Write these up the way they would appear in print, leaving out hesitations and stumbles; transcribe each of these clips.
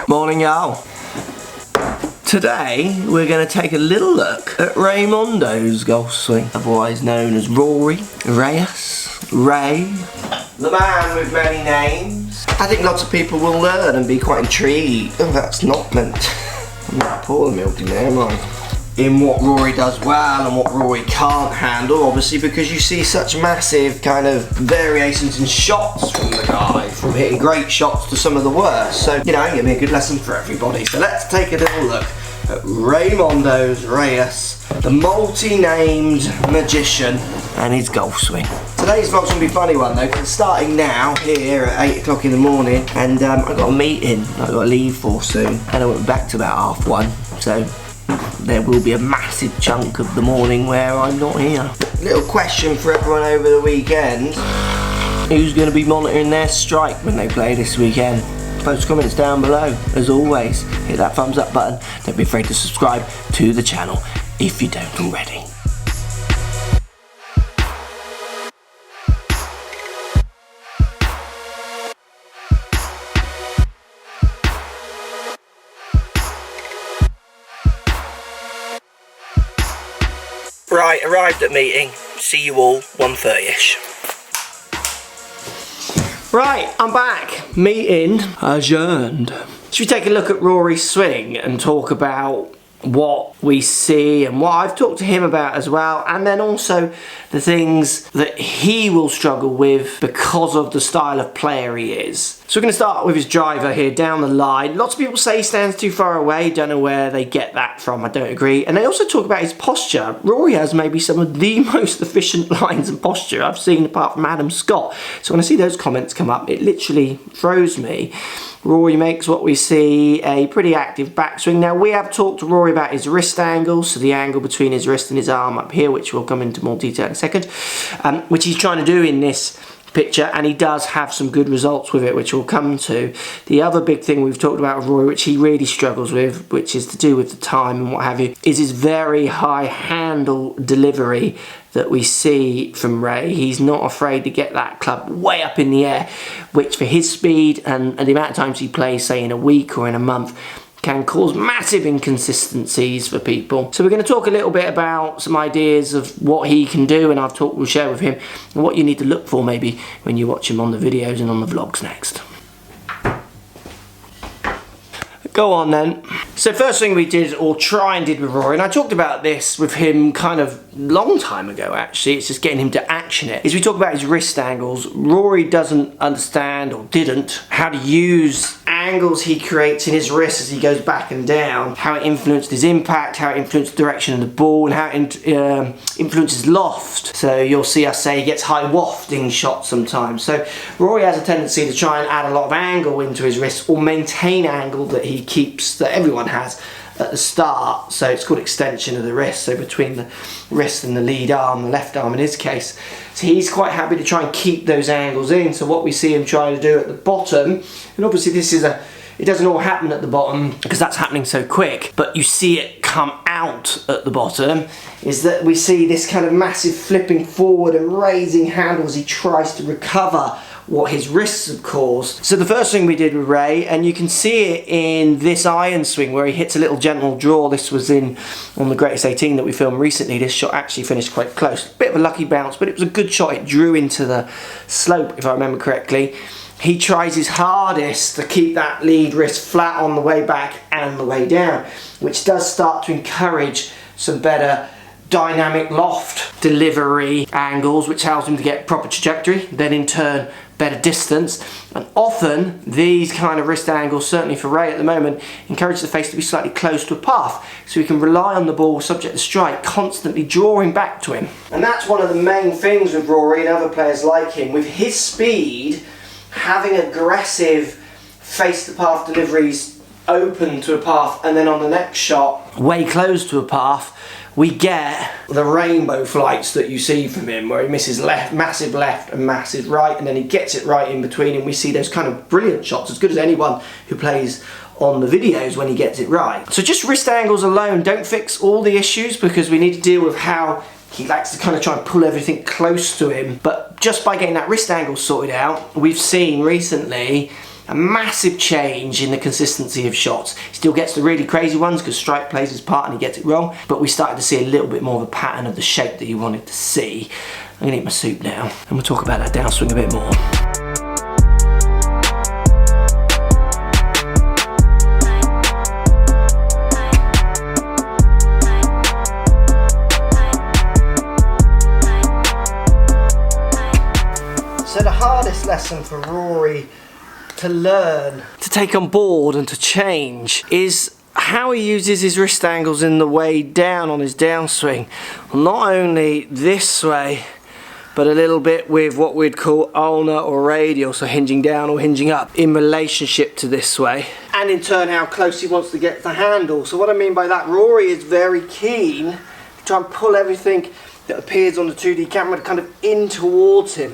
Morning, y'all. Today we're going to take a little look at Raymondo's golf swing, otherwise known as Rory, Reyes, Ray, the man with many names. I think lots of people will learn and be quite intrigued. Oh, that's not meant. I'm not pouring milk in there, am I? In what Rory does well and what Rory can't handle, obviously, because you see such massive kind of variations in shots from the guy, from hitting great shots to some of the worst. So, you know, it'll be a good lesson for everybody. So let's take a little look at Raymondo's Reyes, the multi-named magician, and his golf swing. Today's vlog's gonna be a funny one though, because starting now here at 8 o'clock in the morning, and I've got a meeting I've got to leave for soon, and I went back to about 1:30, so there will be a massive chunk of the morning where I'm not here. Little question for everyone over the weekend. Who's going to be monitoring their strike when they play this weekend? Post comments down below. As always, hit that thumbs up button. Don't be afraid to subscribe to the channel if you don't already. Right, arrived at meeting. See you all 1:30ish. Right, I'm back. Meeting adjourned. Should we take a look at Rory's swing and talk about what we see and what I've talked to him about as well, and then also the things that he will struggle with because of the style of player he is. So we're going to start with his driver here down the line. Lots of people say he stands too far away. Don't know where they get that from. I don't agree. And they also talk about his posture. Rory has maybe some of the most efficient lines and posture I've seen apart from Adam Scott. So when I see those comments come up, it literally throws me. Rory makes what we see a pretty active backswing. Now we have talked to Rory about his wrist angle, so the angle between his wrist and his arm up here, which we'll come into more detail in a second, which he's trying to do in this picture, and he does have some good results with it, which we'll come to. The other big thing we've talked about with Rory, which he really struggles with, which is to do with the time and what have you, is his very high handle delivery that we see from Ray. He's not afraid to get that club way up in the air, which for his speed and the amount of times he plays, say in a week or in a month, can cause massive inconsistencies for people. So we're going to talk a little bit about some ideas of what he can do, and we'll share with him what you need to look for maybe when you watch him on the videos and on the vlogs next. Go on then. So first thing we did, or try and did with Rory, and I talked about this with him kind of long time ago actually, it's just getting him to action it, is we talk about his wrist angles. Rory doesn't understand, or didn't, how to use angles he creates in his wrist as he goes back and down, how it influenced his impact, how it influenced the direction of the ball, and how it influences loft. So you'll see us say he gets high wafting shots sometimes. So Rory has a tendency to try and add a lot of angle into his wrist, or maintain angle that he keeps, that everyone has at the start. So it's called extension of the wrist, so between the wrist and the lead arm, the left arm in his case. So he's quite happy to try and keep those angles in. So what we see him trying to do at the bottom, and obviously this is it doesn't all happen at the bottom because that's happening so quick, but you see it come out at the bottom, is that we see this kind of massive flipping forward and raising handle as he tries to recover what his wrists have caused. So the first thing we did with Ray, and you can see it in this iron swing where he hits a little gentle draw. This was on the Greatest 18 that we filmed recently. This shot actually finished quite close. Bit of a lucky bounce, but it was a good shot. It drew into the slope, if I remember correctly. He tries his hardest to keep that lead wrist flat on the way back and the way down, which does start to encourage some better dynamic loft delivery angles, which allows him to get proper trajectory, then in turn better distance. And often these kind of wrist angles, certainly for Ray at the moment, encourage the face to be slightly close to a path, so he can rely on the ball subject to strike, constantly drawing back to him. And that's one of the main things with Rory and other players like him. With his speed, having aggressive face to path deliveries open to a path, and then on the next shot way close to a path, we get the rainbow flights that you see from him, where he misses massive left and massive right, and then he gets it right in between, and we see those kind of brilliant shots, as good as anyone who plays on the videos when he gets it right. So just wrist angles alone don't fix all the issues, because we need to deal with how he likes to kind of try and pull everything close to him. But just by getting that wrist angle sorted out, we've seen recently a massive change in the consistency of shots. He still gets the really crazy ones because strike plays his part and he gets it wrong, but we started to see a little bit more of a pattern of the shape that he wanted to see. I'm gonna eat my soup now, and we'll talk about that downswing a bit more. So the hardest lesson for Rory to learn, to take on board and to change is how he uses his wrist angles in the way down on his downswing. Not only this way, but a little bit with what we'd call ulnar or radial, so hinging down or hinging up in relationship to this way. And in turn how close he wants to get to the handle. So what I mean by that, Rory is very keen to try and pull everything that appears on the 2D camera kind of in towards him.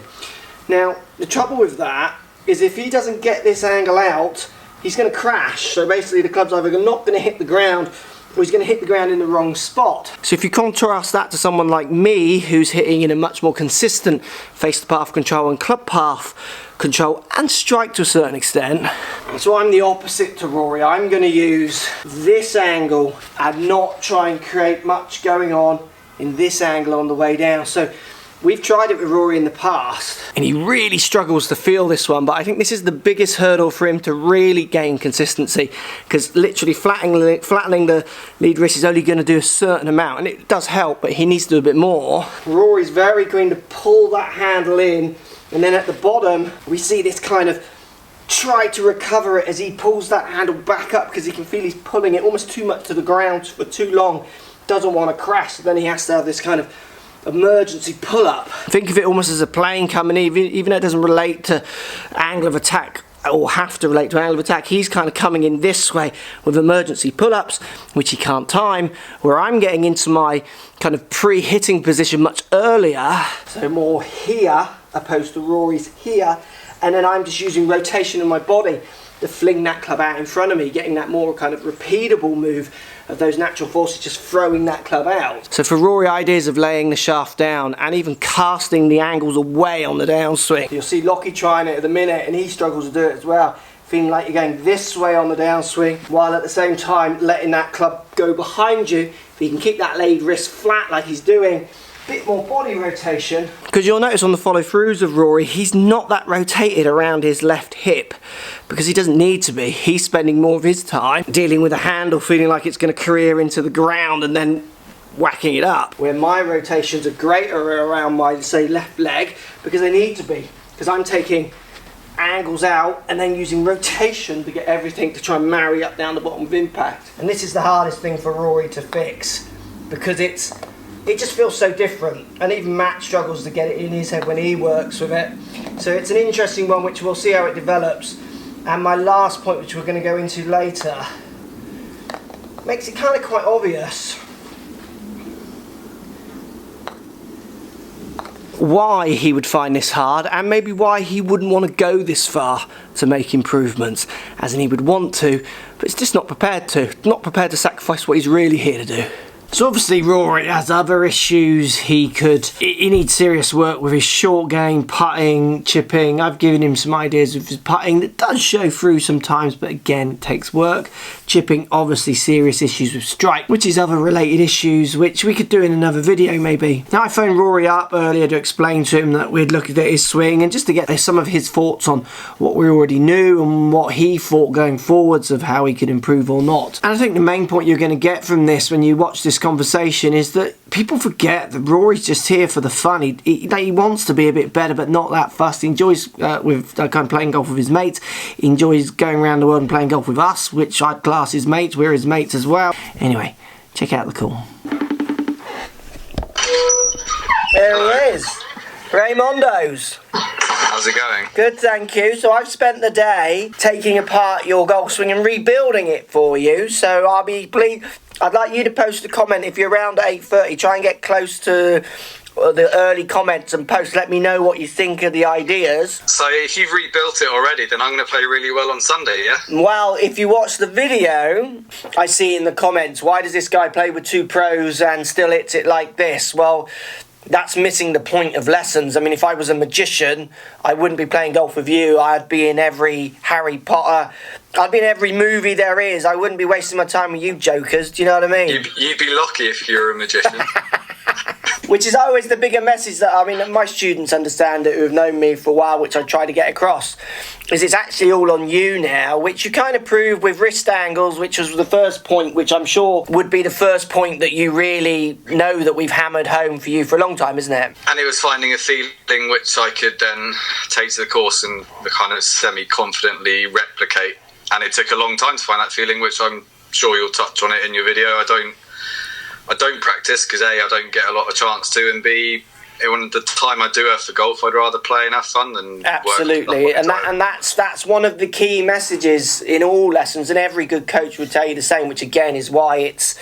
Now, the trouble with that is if he doesn't get this angle out, he's going to crash. So basically the club's either not going to hit the ground or he's going to hit the ground in the wrong spot. So if you contrast that to someone like me who's hitting in a much more consistent face to path control and club path control and strike to a certain extent. So I'm the opposite to Rory. I'm going to use this angle and not try and create much going on in this angle on the way down. So we've tried it with Rory in the past and he really struggles to feel this one, but I think this is the biggest hurdle for him to really gain consistency, because literally flattening the lead wrist is only going to do a certain amount, and it does help, but he needs to do a bit more. Rory's very keen to pull that handle in, and then at the bottom we see this kind of try to recover it as he pulls that handle back up, because he can feel he's pulling it almost too much to the ground for too long, doesn't want to crash, so then he has to have this kind of emergency pull-up. Think of it almost as a plane coming in, even though it doesn't relate to angle of attack or have to relate to angle of attack. He's kind of coming in this way with emergency pull-ups, which he can't time, where I'm getting into my kind of pre-hitting position much earlier, so more here opposed to Rory's here, and then I'm just using rotation in my body to fling that club out in front of me, getting that more kind of repeatable move of those natural forces just throwing that club out. So for Rory, ideas of laying the shaft down and even casting the angles away on the downswing. You'll see Lockie trying it at the minute and he struggles to do it as well, feeling like you're going this way on the downswing while at the same time letting that club go behind you. If you can keep that lead wrist flat like he's doing, bit more body rotation. Because you'll notice on the follow throughs of Rory, he's not that rotated around his left hip because he doesn't need to be. He's spending more of his time dealing with a handle, feeling like it's going to career into the ground and then whacking it up. Where my rotations are greater around my, say, left leg, because they need to be. Because I'm taking angles out and then using rotation to get everything to try and marry up down the bottom of impact. And this is the hardest thing for Rory to fix, because it just feels so different, and even Matt struggles to get it in his head when he works with it. So it's an interesting one which we'll see how it develops. And my last point, which we're going to go into later, makes it kind of quite obvious why he would find this hard, and maybe why he wouldn't want to go this far to make improvements, as in he would want to, but he's just not prepared to sacrifice what he's really here to do. So obviously Rory has other issues. He needs serious work with his short game, putting, chipping. I've given him some ideas with his putting that does show through sometimes, but again, it takes work. Chipping, obviously serious issues with strike, which is other related issues, which we could do in another video maybe. Now I phoned Rory up earlier to explain to him that we'd looked at his swing and just to get some of his thoughts on what we already knew and what he thought going forwards of how he could improve or not. And I think the main point you're going to get from this when you watch this conversation is that people forget that Rory's just here for the fun. He wants to be a bit better, but not that fussed. He enjoys kind of playing golf with his mates. He enjoys going around the world and playing golf with us, which I'd class his mates. We're his mates as well. Anyway, check out the call. There he is, Raymondo's. How's it going? Good, thank you. So I've spent the day taking apart your golf swing and rebuilding it for you. So I'd like you to post a comment if you're around at 8:30. Try and get close to the early comments and post. Let me know what you think of the ideas. So if you've rebuilt it already, then I'm going to play really well on Sunday, yeah? Well, if you watch the video, I see in the comments, why does this guy play with 2 pros and still hits it like this? Well, that's missing the point of lessons. I mean, if I was a magician, I wouldn't be playing golf with you. I'd be in every Harry Potter. I'd be in every movie there is. I wouldn't be wasting my time with you jokers. Do you know what I mean? You'd be lucky if you're a magician. Which is always the bigger message that, I mean, my students understand it who have known me for a while, which I try to get across, is it's actually all on you now, which you kind of proved with wrist angles, which was the first point, which I'm sure would be the first point that you really know that we've hammered home for you for a long time, isn't it? And it was finding a feeling which I could then take to the course and kind of semi-confidently replicate. And it took a long time to find that feeling, which I'm sure you'll touch on it in your video. I don't practice because A, I don't get a lot of chance to, and B, when the time I do have for golf, I'd rather play and have fun than absolutely. Work and that's one of the key messages in all lessons, and every good coach would tell you the same, which again is why it's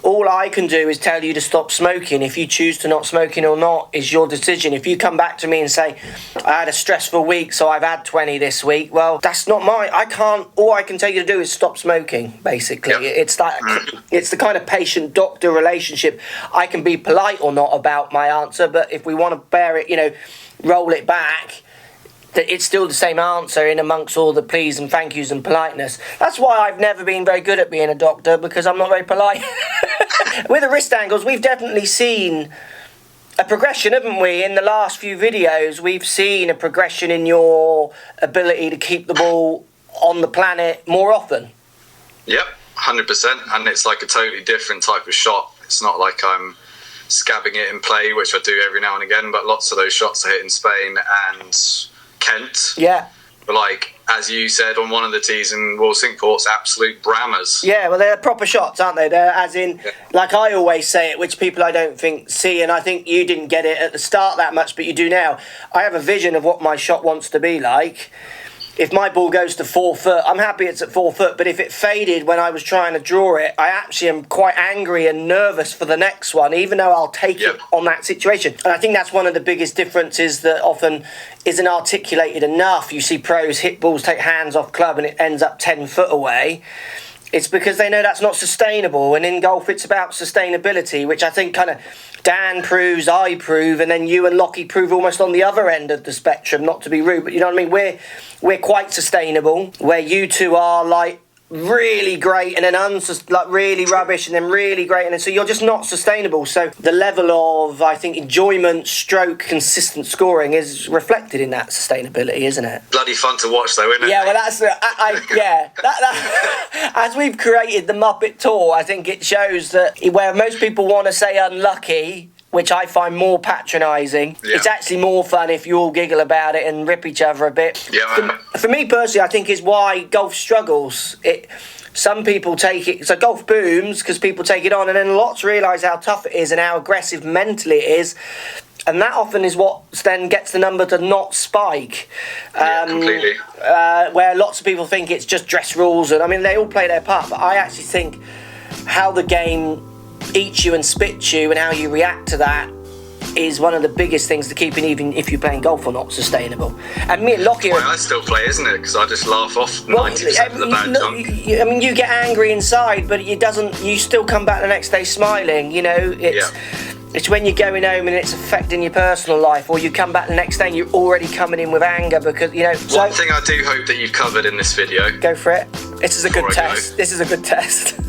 all I can do is tell you to stop smoking. If you choose to not smoking or not is your decision. If you come back to me and say, I had a stressful week, so I've had 20 this week, well, that's not mine. All I can tell you to do is stop smoking, basically. Yep. It's the kind of patient-doctor relationship. I can be polite or not about my answer, but if we want to bear it, roll it back, that it's still the same answer in amongst all the please and thank yous and politeness. That's why I've never been very good at being a doctor, because I'm not very polite. With the wrist angles, we've definitely seen a progression, haven't we? In the last few videos, we've seen a progression in your ability to keep the ball on the planet more often. Yep, 100%. And it's like a totally different type of shot. It's not like I'm scabbing it in play, which I do every now and again, but lots of those shots are hit in Spain and Kent. Yeah. But like, as you said on one of the tees in Royal Cinque Port's, absolute brammers. Yeah, well, they're proper shots, aren't they? They're as in, like I always say it, which people I don't think see, and I think you didn't get it at the start that much, but you do now. I have a vision of what my shot wants to be like. If my ball goes to 4 foot, I'm happy it's at 4 foot, but if it faded when I was trying to draw it, I actually am quite angry and nervous for the next one, even though I'll take it on that situation. And I think that's one of the biggest differences that often isn't articulated enough. You see pros hit balls, take hands off club, and it ends up 10 foot away. It's because they know that's not sustainable, and in golf it's about sustainability, which I think kind of Dan proves, I prove, and then you and Lockie prove almost on the other end of the spectrum, not to be rude, but you know what I mean? We're quite sustainable, where you two are like really great and then like really rubbish and then really great, and then so you're just not sustainable. So the level of, I think, enjoyment stroke consistent scoring is reflected in that sustainability, isn't it? Bloody fun to watch though, isn't it? Yeah, well that's that as we've created the Muppet Tour, I think it shows that where most people want to say unlucky, which I find more patronising. Yeah. It's actually more fun if you all giggle about it and rip each other a bit. Yeah, for me personally, I think is why golf struggles. Some people take it, so golf booms because people take it on, and then lots realise how tough it is and how aggressive mentally it is. And that often is what then gets the number to not spike. Completely. Where lots of people think it's just dress rules, and I mean, they all play their part, but I actually think how the game eats you and spits you and how you react to that is one of the biggest things to keep in, even if you're playing golf or not, sustainable. And me and Lockie... Well, I still play, isn't it? Because I just laugh off 90% of the bad junk. I mean, you get angry inside, but you still come back the next day smiling, It's when you're going home and it's affecting your personal life, or you come back the next day and you're already coming in with anger because, One thing I do hope that you've covered in this video... Go for it. This is a good test. This is a good test.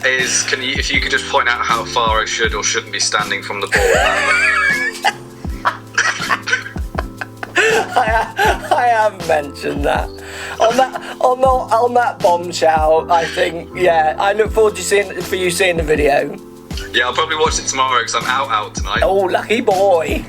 If you could just point out how far I should or shouldn't be standing from the ball. I have mentioned that. On that bombshell, I think, I look forward to seeing the video. Yeah, I'll probably watch it tomorrow because I'm out tonight. Oh, lucky boy.